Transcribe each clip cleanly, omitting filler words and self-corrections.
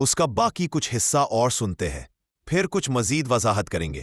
اس کا باقی کچھ حصہ اور سنتے ہیں، پھر کچھ مزید وضاحت کریں گے۔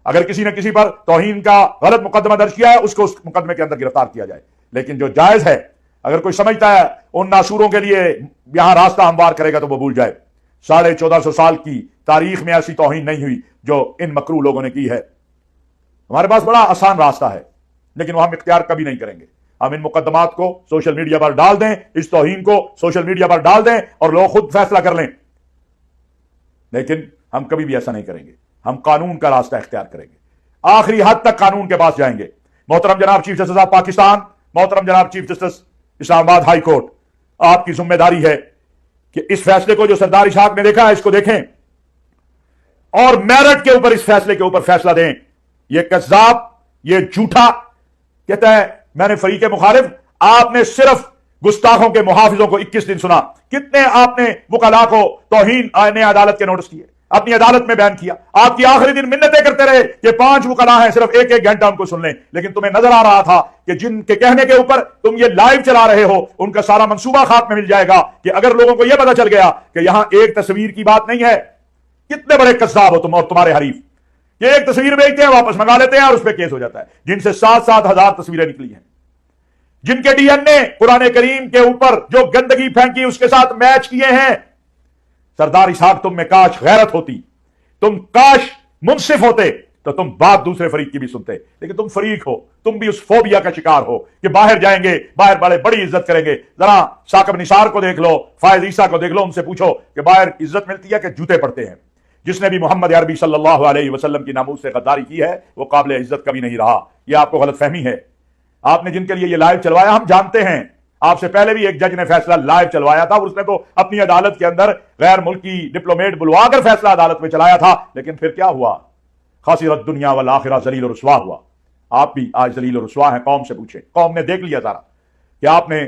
اگر کسی نے کسی پر توہین کا غلط مقدمہ درج کیا ہے اس کو اس مقدمے کے اندر گرفتار کیا جائے، لیکن جو جائز ہے، اگر کوئی سمجھتا ہے ان ناسوروں کے لیے یہاں راستہ ہموار کرے گا تو وہ بھول جائے۔ 1450 سال کی تاریخ میں ایسی توہین نہیں ہوئی جو ان مکروہ لوگوں نے کی ہے۔ ہمارے پاس بڑا آسان راستہ ہے، لیکن وہ ہم اختیار کبھی نہیں کریں گے۔ ہم ان مقدمات کو سوشل میڈیا پر ڈال دیں، اس توہین کو سوشل میڈیا پر ڈال دیں اور لوگ خود فیصلہ کر لیں، لیکن ہم کبھی بھی ایسا نہیں کریں گے۔ ہم قانون کا راستہ اختیار کریں گے، آخری حد تک قانون کے پاس جائیں گے۔ محترم جناب چیف جسٹس آف پاکستان، محترم جناب چیف جسٹس اسلام آباد ہائی کورٹ، آپ کی ذمہ داری ہے کہ اس فیصلے کو جو سردار اسحاق نے دیکھا ہے اس کو دیکھیں اور میرٹ کے اوپر اس فیصلے کے اوپر فیصلہ دیں۔ یہ کذاب، یہ جھوٹا کہتا ہے میں نے فریق مخالف، آپ نے صرف گستاخوں کے محافظوں کو 21 دن سنا، کتنے آپ نے وکلاء کو توہین آئین عدالت کے نوٹس کیے، اپنی عدالت میں بیان کیا، آپ کی آخری دن منتیں کرتے رہے کہ 5 وکلاء ہیں صرف ایک گھنٹہ ان کو سن لیں، لیکن تمہیں نظر آ رہا تھا کہ جن کے کہنے کے اوپر تم یہ لائیو چلا رہے ہو ان کا سارا منصوبہ خاک میں مل جائے گا کہ اگر لوگوں کو یہ پتا چل گیا کہ یہاں ایک تصویر کی بات نہیں ہے۔ کتنے بڑے قذاب ہو تم اور تمہارے حریف، یہ ایک تصویر بھیجتے ہیں، واپس منگا لیتے ہیں اور اس پہ کیس ہو جاتا ہے، جن سے 7-7 ہزار تصویریں نکلی ہیں، جن کے ڈی این اے قرآن کریم کے اوپر جو گندگی پھینکی اس کے ساتھ میچ کیے ہیں۔ سردار اسحاق تم میں کاش غیرت ہوتی، تم کاش منصف ہوتے تو تم بات دوسرے فریق کی بھی سنتے، لیکن تم فریق ہو، تم بھی اس فوبیا کا شکار ہو کہ باہر جائیں گے، باہر بڑی عزت کریں گے۔ ذرا ثاقب نثار کو دیکھ لو، فائز عیسیٰ کو دیکھ لو، ان سے پوچھو کہ باہر عزت ملتی ہے کہ جوتے پڑتے ہیں۔ جس نے بھی محمد عربی صلی اللہ علیہ وسلم کی ناموس سے غداری کی ہے وہ قابل عزت کبھی نہیں رہا۔ یہ آپ کو غلط فہمی ہے۔ آپ نے جن کے لیے یہ لائیو چلوایا ہم جانتے ہیں، آپ سے پہلے بھی ایک جج نے فیصلہ لائیو چلوایا تھا اور اس نے تو اپنی عدالت کے اندر غیر ملکی ڈپلومیٹ بلوا کر فیصلہ عدالت میں چلایا تھا، لیکن پھر کیا ہوا؟ خسرت دنیا والآخرہ، ذلیل و رسوا ہوا۔ آپ بھی آج ذلیل و رسوا ہیں۔ قوم سے پوچھیں، قوم نے دیکھ لیا ذرا کہ آپ نے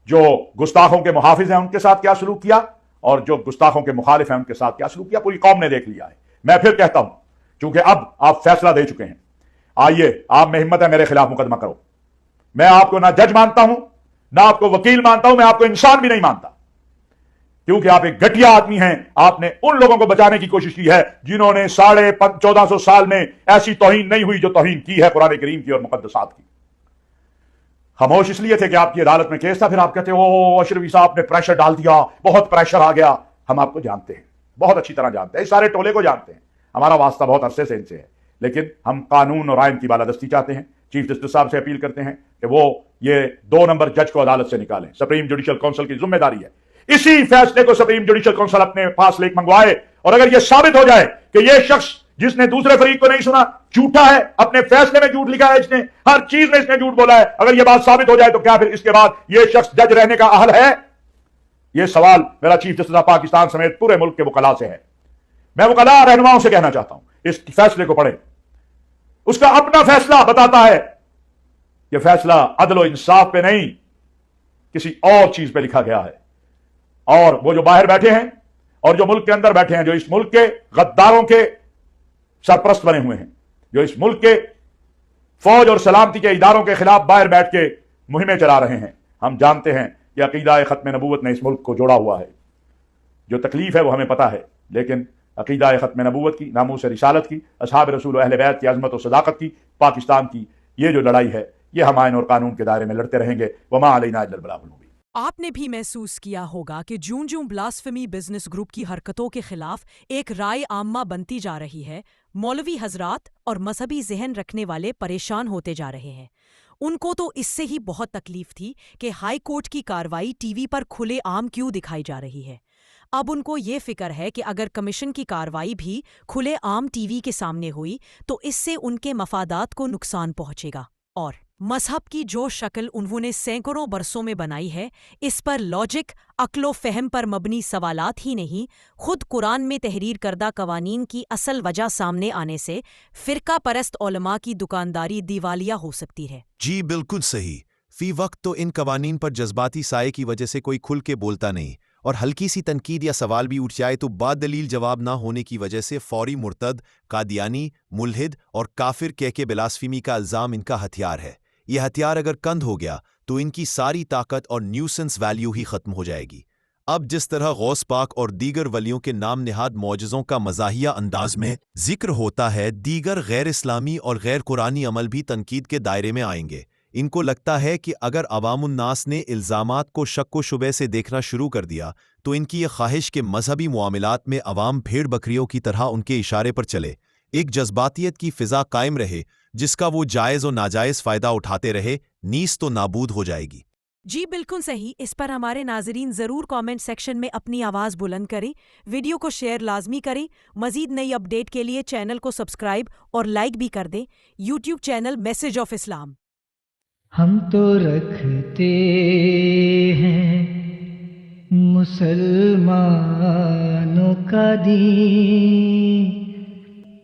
جو گستاخوں کے محافظ ہیں ان کے ساتھ کیا سلوک کیا اور جو گستاخوں کے مخالف ہیں ان کے ساتھ کیا سلوک کیا، پوری قوم نے دیکھ لیا ہے۔ میں پھر کہتا ہوں، چونکہ اب آپ فیصلہ دے چکے ہیں، آئیے آپ میں ہمت ہے میرے خلاف مقدمہ کرو۔ میں آپ کو نہ جج مانتا ہوں، نہ آپ کو وکیل مانتا ہوں، میں آپ کو انسان بھی نہیں مانتا، کیونکہ آپ ایک گھٹیا آدمی ہیں۔ آپ نے ان لوگوں کو بچانے کی کوشش کی ہے جنہوں نے 1450 سال میں ایسی توہین نہیں ہوئی جو توہین کی ہے قرآن کریم کی اور مقدسات کی۔ خاموش اس لیے تھے کہ آپ کی عدالت میں کیس تھا، پھر آپ کہتے ہو اشرفی صاحب نے پریشر ڈال دیا، بہت پریشر آ گیا۔ ہم آپ کو جانتے ہیں، بہت اچھی طرح جانتے ہیں، اس سارے ٹولے کو جانتے ہیں، ہمارا واسطہ بہت عرصے سے ان سے ہے، لیکن ہم قانون اور آئین کی بالادستی چاہتے ہیں۔ چیف جسٹس صاحب سے اپیل کرتے ہیں کہ وہ یہ 2 نمبر جج کو عدالت سے نکالیں۔ سپریم جوڈیشل کونسل کی ذمہ داری ہے اسی فیصلے کو سپریم جوڈیشل کونسل اپنے پاس لے منگوائے، اور اگر یہ ثابت ہو جائے کہ یہ شخص جس نے دوسرے فریق کو نہیں سنا جھوٹا ہے، اپنے فیصلے میں جھوٹ لکھا ہے، اس نے ہر چیز میں اس نے جھوٹ بولا ہے، اگر یہ بات ثابت ہو جائے تو کیا پھر اس کے بعد یہ شخص جج رہنے کا اہل ہے؟ یہ سوال میرا چیف جسٹس آف پاکستان سمیت پورے ملک کے وکلاء سے ہے۔ میں وکلاء رہنماؤں سے کہنا چاہتا ہوں اس فیصلے کو پڑھیں، اس کا اپنا فیصلہ بتاتا ہے یہ فیصلہ عدل و انصاف پہ نہیں کسی اور چیز پہ لکھا گیا ہے، اور وہ جو باہر بیٹھے ہیں اور جو ملک کے اندر بیٹھے ہیں، جو اس ملک کے غداروں کے سرپرست بنے ہوئے ہیں، جو اس ملک کے فوج اور سلامتی کے اداروں کے خلاف باہر بیٹھ کے مہمیں چلا رہے ہیں، ہم جانتے ہیں کہ عقیدہ ختم نبوت نے اس ملک کو جوڑا ہوا ہے۔ جو تکلیف ہے وہ ہمیں پتہ ہے، لیکن عقیدہ ختم نبوت کی، ناموس رسالت کی، اصحاب رسول و اہل بیت کی عظمت و صداقت کی، پاکستان کی یہ جو لڑائی ہے یہ ہم آئین اور قانون کے دائرے میں لڑتے رہیں گے۔ وما علینا الا البلاغ المبین۔ آپ نے بھی محسوس کیا ہوگا کہ جوں جوں بلاسفمی بزنس گروپ کی حرکتوں کے خلاف ایک رائے عامہ بنتی جا رہی ہے، مولوی حضرات اور مذہبی ذہن رکھنے والے پریشان ہوتے جا رہے ہیں۔ ان کو تو اس سے ہی بہت تکلیف تھی کہ ہائی کورٹ کی کارروائی ٹی وی پر کھلے عام کیوں دکھائی جا رہی ہے۔ اب ان کو یہ فکر ہے کہ اگر کمیشن کی کارروائی بھی کھلے عام ٹی وی کے سامنے ہوئی تو اس سے ان کے مفادات کو نقصان پہنچے گا، اور مذہب کی جو شکل انہوں نے سینکڑوں برسوں میں بنائی ہے اس پر لاجک، عقل و فہم پر مبنی سوالات ہی نہیں، خود قرآن میں تحریر کردہ قوانین کی اصل وجہ سامنے آنے سے فرقہ پرست علماء کی دکانداری دیوالیہ ہو سکتی ہے۔ جی بالکل صحیح۔ فی وقت تو ان قوانین پر جذباتی سائے کی وجہ سے کوئی کھل کے بولتا نہیں، اور ہلکی سی تنقید یا سوال بھی اٹھ جائے تو بات دلیل جواب نہ ہونے کی وجہ سے فوری مرتد، قادیانی، ملحد اور کافر کہہ کے بلاسفیمی کا الزام ان کا ہتھیار ہے۔ یہ ہتھیار اگر کند ہو گیا تو ان کی ساری طاقت اور نیوسنس ویلیو ہی ختم ہو جائے گی۔ اب جس طرح غوث پاک اور دیگر ولیوں کے نام نہاد معجزوں کا مزاحیہ انداز میں ذکر ہوتا ہے، دیگر غیر اسلامی اور غیر قرآنی عمل بھی تنقید کے دائرے میں آئیں گے۔ ان کو لگتا ہے کہ اگر عوام الناس نے الزامات کو شک و شبہ سے دیکھنا شروع کر دیا تو ان کی یہ خواہش کہ مذہبی معاملات میں عوام بھیڑ بکریوں کی طرح ان کے اشارے پر چلے، ایک جذباتیت کی فضا قائم رہے جس کا وہ جائز و ناجائز فائدہ اٹھاتے رہے، نیز تو نابود ہو جائے گی۔ جی بالکل صحیح۔ اس پر ہمارے ناظرین ضرور کامنٹ سیکشن میں اپنی آواز بلند کریں، ویڈیو کو شیئر لازمی کریں، مزید نئی اپڈیٹ کے لیے چینل کو سبسکرائب اور لائک بھی کر دیں۔ یوٹیوب چینل میسج آف اسلام۔ ہم تو رکھتے ہیں مسلمانوں کا دین،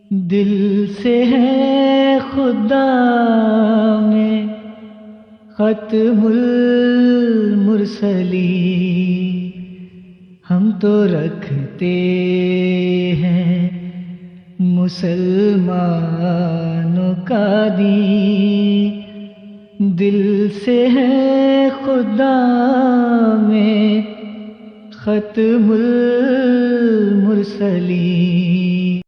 دل سے ہے خدا میں ختم المرسلین۔ ہم تو رکھتے ہیں مسلمانوں کا دین، دل سے ہے خدا میں ختم المرسلین۔